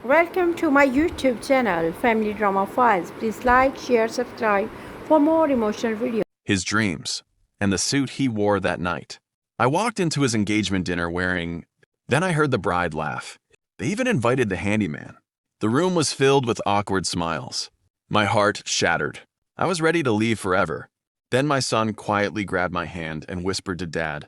Welcome to my YouTube channel, Family Drama Files. Please like, share, subscribe for more emotional videos. His dreams, and the suit he wore that night. I walked into his engagement dinner wearing... Then I heard the bride laugh. They even invited the handyman. The room was filled with awkward smiles. My heart shattered. I was ready to leave forever. Then my son quietly grabbed my hand and whispered to Dad,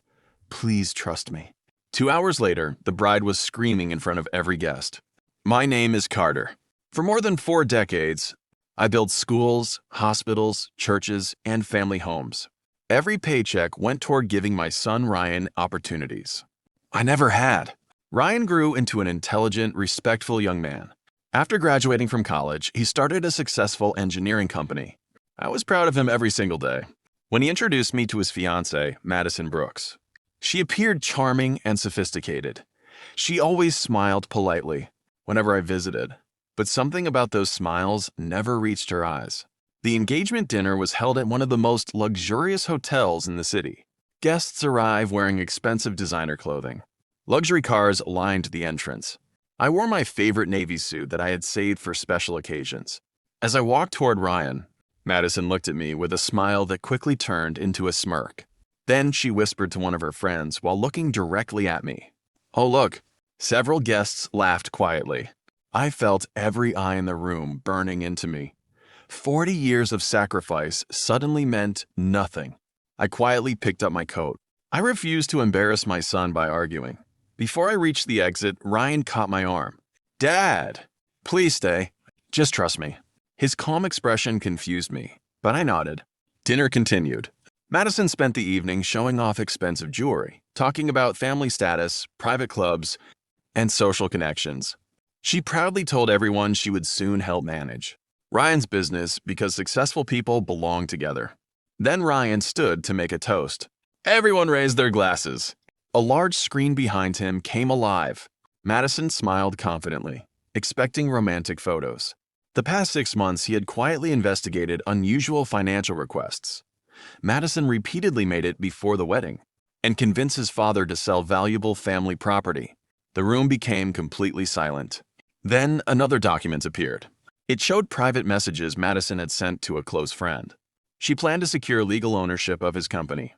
"Please trust me." 2 hours later, the bride was screaming in front of every guest. My name is Carter. For more than 4 decades, I built schools, hospitals, churches, and family homes. Every paycheck went toward giving my son Ryan opportunities I never had. Ryan grew into an intelligent, respectful young man. After graduating from college, he started a successful engineering company. I was proud of him every single day. When he introduced me to his fiancée, Madison Brooks, she appeared charming and sophisticated. She always smiled politely whenever I visited, but something about those smiles never reached her eyes. The engagement dinner was held at one of the most luxurious hotels in the city. Guests arrive wearing expensive designer clothing. Luxury cars lined the entrance. I wore my favorite navy suit that I had saved for special occasions. As I walked toward Ryan, Madison looked at me with a smile that quickly turned into a smirk. Then she whispered to one of her friends while looking directly at me, "Oh, look." Several guests laughed quietly. I felt every eye in the room burning into me. 40 years of sacrifice suddenly meant nothing. I quietly picked up my coat. I refused to embarrass my son by arguing. Before I reached the exit, Ryan caught my arm. "Dad, please stay. Just trust me." His calm expression confused me, but I nodded. Dinner continued. Madison spent the evening showing off expensive jewelry, talking about family status, private clubs, and social connections. She proudly told everyone she would soon help manage Ryan's business because successful people belong together. Then Ryan stood to make a toast. Everyone raised their glasses. A large screen behind him came alive. Madison smiled confidently, expecting romantic photos. The past 6 months, he had quietly investigated unusual financial requests. Madison repeatedly made it before the wedding and convinced his father to sell valuable family property. The room became completely silent. Then another document appeared. It showed private messages Madison had sent to a close friend. She planned to secure legal ownership of his company.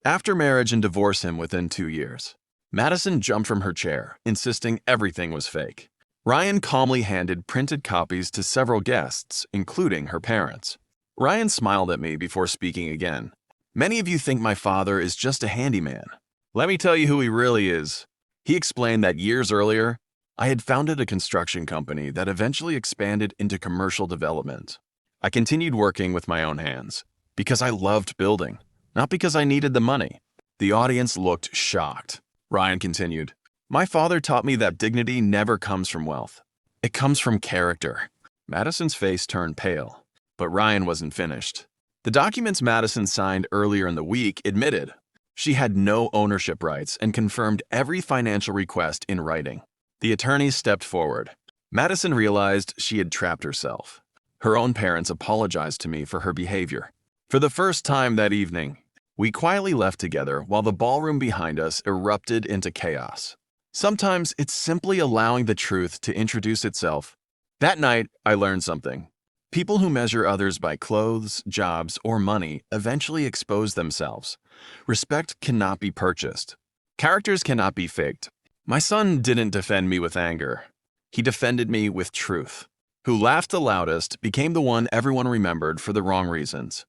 After marriage and divorce him within 2 years. Madison jumped from her chair, insisting everything was fake. Ryan calmly handed printed copies to several guests, including her parents. Ryan smiled at me before speaking again. "Many of you think my father is just a handyman. Let me tell you who he really is." He explained that years earlier, I had founded a construction company that eventually expanded into commercial development. I continued working with my own hands because I loved building, not because I needed the money. The audience looked shocked. Ryan continued, "My father taught me that dignity never comes from wealth. It comes from character." Madison's face turned pale, but Ryan wasn't finished. The documents Madison signed earlier in the week admitted she had no ownership rights and confirmed every financial request in writing. The attorneys stepped forward. Madison realized she had trapped herself. Her own parents apologized to me for her behavior. For the first time that evening, we quietly left together while the ballroom behind us erupted into chaos. Sometimes it's simply allowing the truth to introduce itself. That night, I learned something. People who measure others by clothes, jobs, or money eventually expose themselves. Respect cannot be purchased. Characters cannot be faked. My son didn't defend me with anger. He defended me with truth. Who laughed the loudest became the one everyone remembered for the wrong reasons.